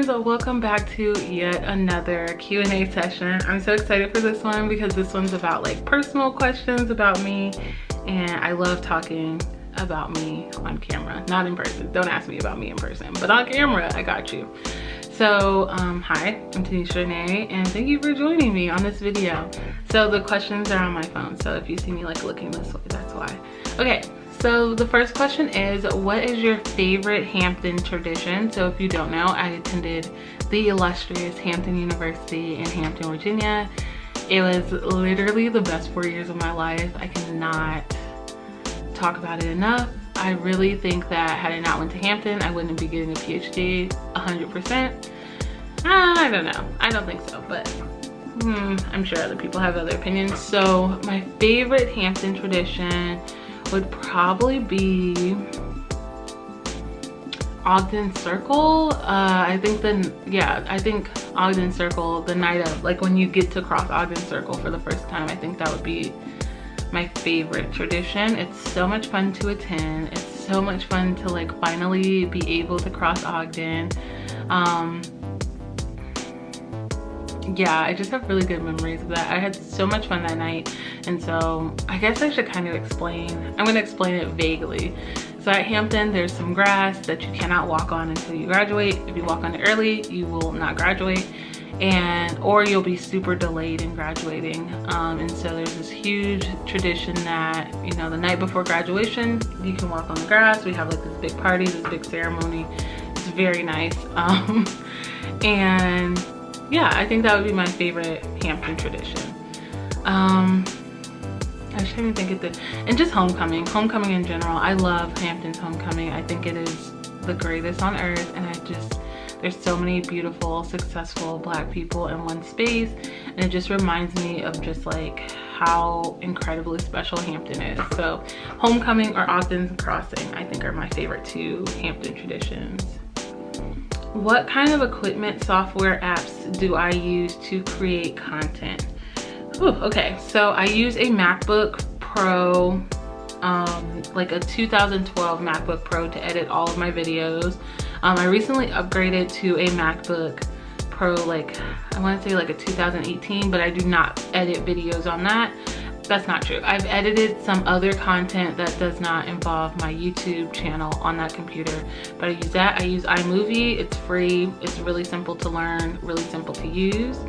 friends, welcome back to yet another Q&A session. I'm so excited for this one because this one's about like personal questions about me, and I love talking about me on camera, not in person. Don't ask me about me in person, but on camera, I got you. So hi, I'm Renae, and thank you for joining me on this video. So the questions are on my phone, so if you see me like looking this way, that's why. Okay, so the first question is, what is your favorite Hampton tradition? So if you don't know, I attended the illustrious Hampton University in Hampton, Virginia. It was literally the best 4 years of my life. I cannot talk about it enough. I really think that had I not went to Hampton, I wouldn't be getting a PhD 100%. I don't know. I don't think so, but I'm sure other people have other opinions. So my favorite Hampton tradition would probably be Ogden Circle. I think Ogden Circle, the night of, like when you get to cross Ogden Circle for the first time, I think that would be my favorite tradition. It's so much fun to attend. It's so much fun to like finally be able to cross Ogden. Yeah, I just have really good memories of that. I had so much fun that night, and so I guess I should kind of explain. I'm going to explain it vaguely. So at Hampton, there's some grass that you cannot walk on until you graduate. If you walk on it early, you will not graduate, or you'll be super delayed in graduating. And so there's this huge tradition that, you know, the night before graduation, you can walk on the grass. We have like this big party, this big ceremony. It's very nice. And yeah, I think that would be my favorite Hampton tradition. I was trying to think of and just homecoming in general. I love Hampton's homecoming. I think it is the greatest on earth, and there's so many beautiful, successful Black people in one space, and it just reminds me of just like how incredibly special Hampton is. So homecoming or Ogden Crossing, I think, are my favorite two Hampton traditions. What kind of equipment, software, apps do I use to create content? Ooh, okay, so I use a MacBook Pro, like a 2012 MacBook Pro to edit all of my videos. I recently upgraded to a MacBook Pro, like I want to say like a 2018, but I do not edit videos on that. That's not true. I've edited some other content that does not involve my YouTube channel on that computer, but I use that. I use iMovie. It's free. It's really simple to learn, really simple to use.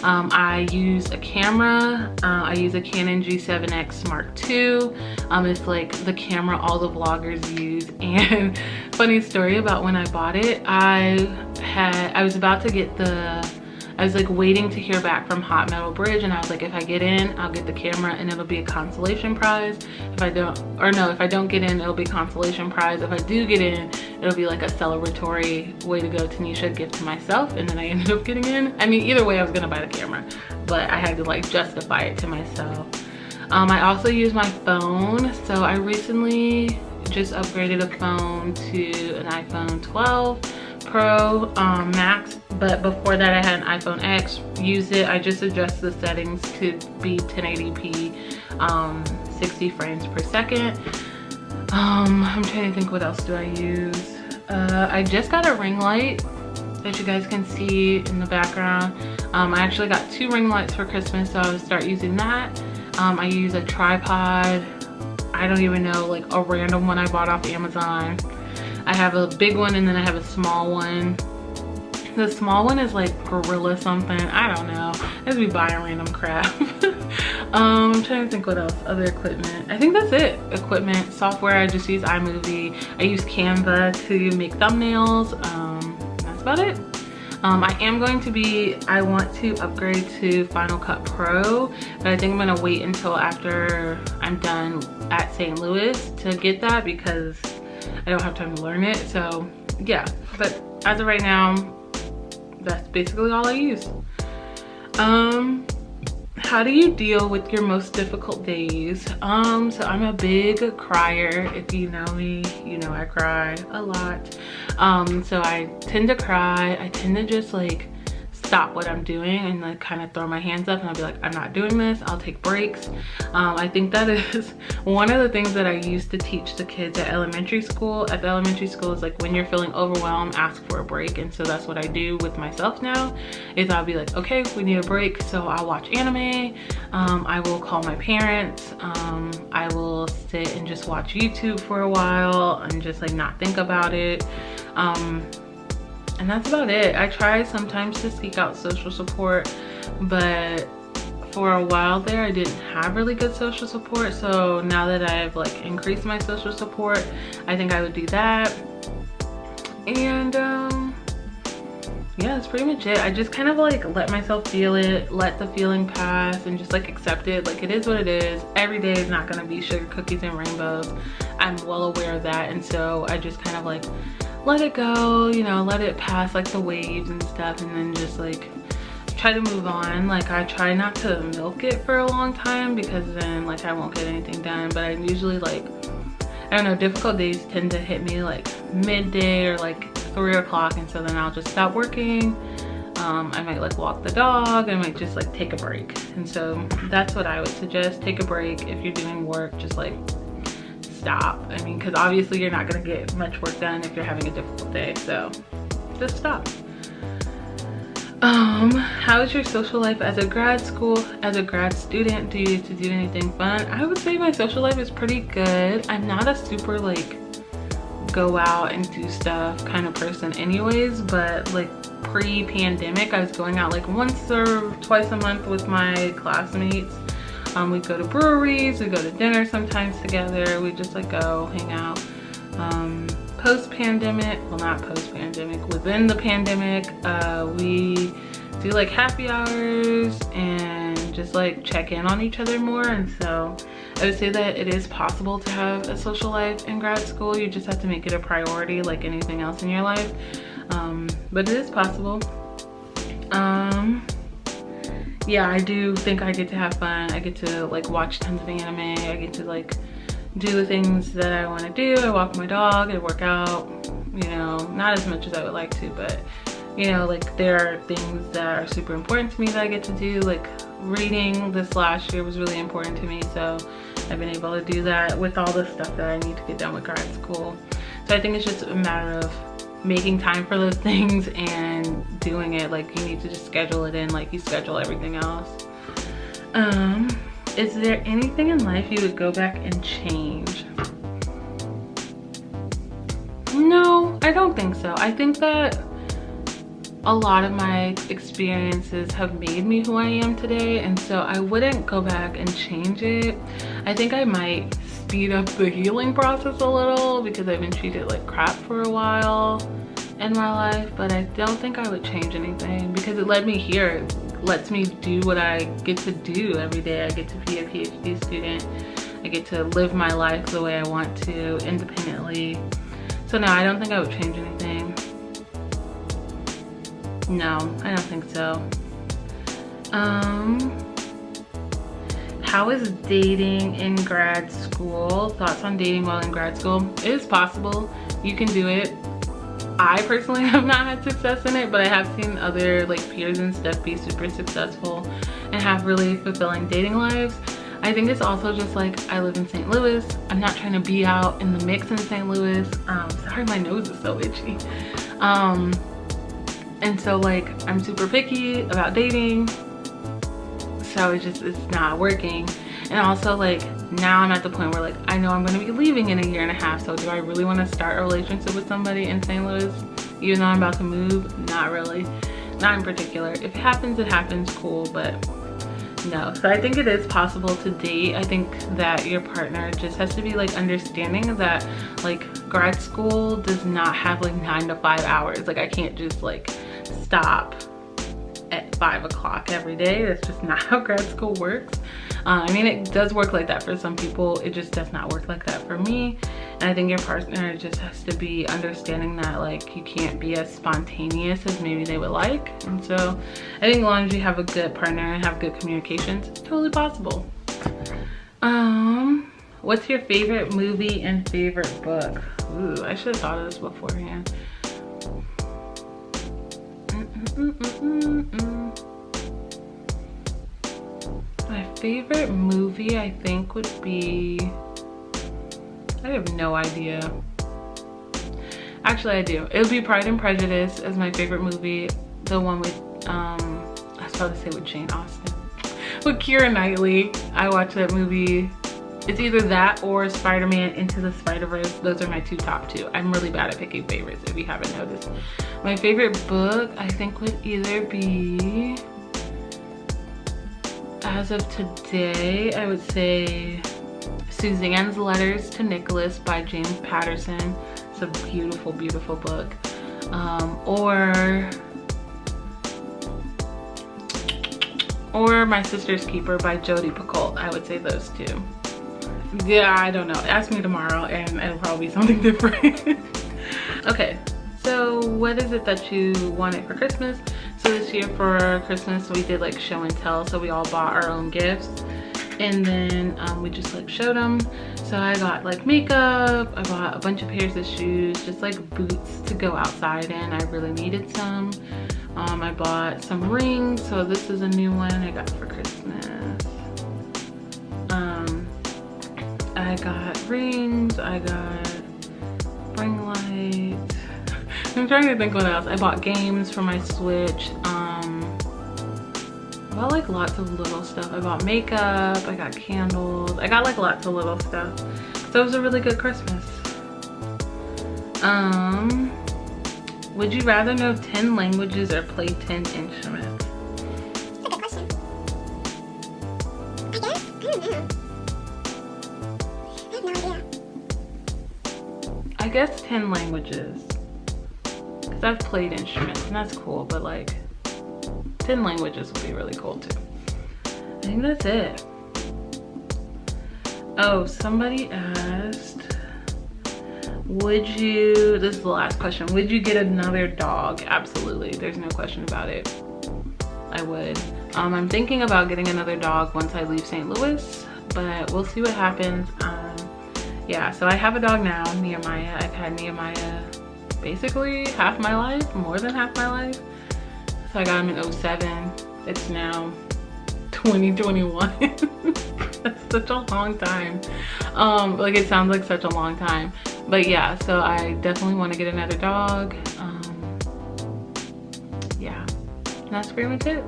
I use a camera. I use a Canon G7X Mark II. It's like the camera all the vloggers use. And funny story about when I bought it, I was about to get I was like waiting to hear back from Hot Metal Bridge, and I was like, if I get in, I'll get the camera and it'll be a consolation prize. If I don't get in, it'll be consolation prize. If I do get in, it'll be like a celebratory way to go Tanisha gift to myself. And then I ended up getting in. I mean, either way, I was gonna buy the camera, but I had to like justify it to myself. I also use my phone. So I recently just upgraded a phone to an iPhone 12 Pro Max, but before that I had an iPhone X. Used it. I just adjust the settings to be 1080p, 60 frames per second. I'm trying to think, what else do I use? I just got a ring light that you guys can see in the background. I actually got 2 ring lights for Christmas, so I'll start using that. I use a tripod. I don't even know, like a random one I bought off Amazon. I have a big one, and then I have a small one. The small one is like Gorilla something. I don't know. I just be buying random crap. I'm trying to think what else. Other equipment. I think that's it. Equipment. Software, I just use iMovie. I use Canva to make thumbnails. That's about it. I want to upgrade to Final Cut Pro, but I think I'm gonna wait until after I'm done at St. Louis to get that, because I don't have time to learn it. So yeah, but as of right now, that's basically all I use. How do you deal with your most difficult days? So I'm a big crier. If you know me, you know I cry a lot. So I tend to cry. I tend to just like stop what I'm doing and like kind of throw my hands up and I'll be like, I'm not doing this, I'll take breaks. I think that is one of the things that I used to teach the kids at elementary school. At the elementary school is like, when you're feeling overwhelmed, ask for a break. And so that's what I do with myself now, is I'll be like, okay, we need a break. So I'll watch anime, I will call my parents, I will sit and just watch YouTube for a while and just like not think about it. And that's about it. I try sometimes to seek out social support, but for a while there I didn't have really good social support. So now that I've like increased my social support, I think I would do that. And yeah, that's pretty much it. I just kind of like let myself feel it, let the feeling pass, and just like accept it. Like, it is what it is. Every day is not gonna be sugar cookies and rainbows. I'm well aware of that. And so I just kind of like let it go, you know, let it pass like the waves and stuff, and then just like try to move on. Like, I try not to milk it for a long time, because then like I won't get anything done. But I usually, like, I don't know, difficult days tend to hit me like midday or like 3 o'clock, and so then I'll just stop working. I might like walk the dog, I might just like take a break. And so that's what I would suggest. Take a break. If you're doing work, just like stop. I mean, because obviously you're not going to get much work done if you're having a difficult day, so just stop. How is your social life as a grad student? Do you get to do anything fun? I would say my social life is pretty good. I'm not a super like go out and do stuff kind of person anyways, but like pre-pandemic I was going out like once or twice a month with my classmates. We'd go to breweries, we go to dinner sometimes together, we just like go hang out. Post-pandemic, well, not post-pandemic, within the pandemic, we do like happy hours and just like check in on each other more. And so I would say that it is possible to have a social life in grad school. You just have to make it a priority like anything else in your life, but it is possible. Yeah, I do think I get to have fun. I get to like watch tons of anime. I get to like do the things that I want to do. I walk my dog, I work out, you know, not as much as I would like to, but you know, like there are things that are super important to me that I get to do. Like reading this last year was really important to me, so I've been able to do that with all the stuff that I need to get done with grad school. So I think it's just a matter of making time for those things and doing it. Like, you need to just schedule it in like you schedule everything else. Is there anything in life you would go back and change? No, I don't think so. I think that a lot of my experiences have made me who I am today, and so I wouldn't go back and change it. I think I might speed up the healing process a little, because I've been treated like crap for a while in my life, but I don't think I would change anything, because it led me here. It lets me do what I get to do every day. I get to be a PhD student. I get to live my life the way I want to, independently. So no, I don't think I would change anything. No, I don't think so. How is dating in grad school? Thoughts on dating while in grad school? It is possible. You can do it. I personally have not had success in it, but I have seen other like peers and stuff be super successful and have really fulfilling dating lives. I think it's also just like, I live in St. Louis. I'm not trying to be out in the mix in St. Louis. Sorry, my nose is so itchy. And so like, I'm super picky about dating. So it's not working. And also like, now I'm at the point where like, I know I'm gonna be leaving in a year and a half. So do I really wanna start a relationship with somebody in St. Louis? Even though I'm about to move? Not really, not in particular. If it happens, cool, but no. So I think it is possible to date. I think that your partner just has to be like understanding that like grad school does not have like 9 to 5 hours. Like, I can't just like stop at 5 o'clock every day. That's just not how grad school works. I mean, it does work like that for some people. It just does not work like that for me. And I think your partner just has to be understanding that like, you can't be as spontaneous as maybe they would like. And so I think as long as you have a good partner and have good communications, it's totally possible. What's your favorite movie and favorite book? Ooh, I should have thought of this beforehand. favorite movie I think would be, I have no idea. Actually I do. It would be Pride and Prejudice as my favorite movie. The one with, I was about to say with Jane Austen. With Keira Knightley. I watched that movie. It's either that or Spider-Man Into the Spider-Verse. Those are my top two. I'm really bad at picking favorites if you haven't noticed. My favorite book I think would either be, as of today, I would say Suzanne's Letters to Nicholas by James Patterson. It's a beautiful, beautiful book. Or My Sister's Keeper by Jodi Picoult. I would say those two. Yeah, I don't know. Ask me tomorrow and it'll probably be something different. Okay, so what is it that you wanted for Christmas? So this year for Christmas we did like show and tell, so we all bought our own gifts and then we just like showed them. So I got like makeup, I bought a bunch of pairs of shoes, just like boots to go outside in. I really needed some. I bought some rings, so this is a new one I got for Christmas. I got rings, I got ring lights. I'm trying to think what else. I bought games for my Switch. I bought like lots of little stuff. I bought makeup, I got candles. I got like lots of little stuff. So it was a really good Christmas. Would you rather know 10 languages or play 10 instruments? That's a good question. I guess? I don't know. I have no idea. I guess 10 languages. Because I've played instruments and that's cool, but like 10 languages would be really cool too. I think that's it. Oh, somebody asked, would you, this is the last question, would you get another dog? Absolutely, there's no question about it. I would. I'm thinking about getting another dog once I leave St. Louis, but we'll see what happens. Yeah, so I have a dog now, Nehemiah. I've had Nehemiah basically half my life, more than half my life. So I got him in 07. It's now 2021. That's such a long time. Like it sounds like such a long time. But yeah, so I definitely want to get another dog. Yeah, and that's pretty much it.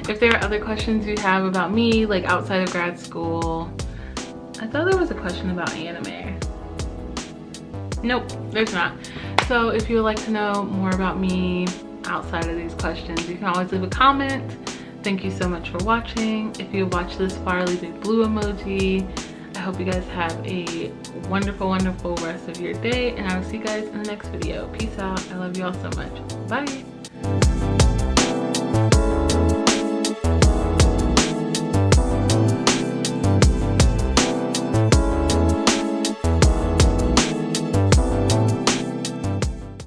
If there are other questions you have about me, like outside of grad school, I thought there was a question about anime. Nope, there's not. So if you would like to know more about me outside of these questions, you can always leave a comment. Thank you so much for watching. If you watched this far, leave a blue emoji. I hope you guys have a wonderful, wonderful rest of your day, and I will see you guys in the next video. Peace out. I love you all so much. Bye.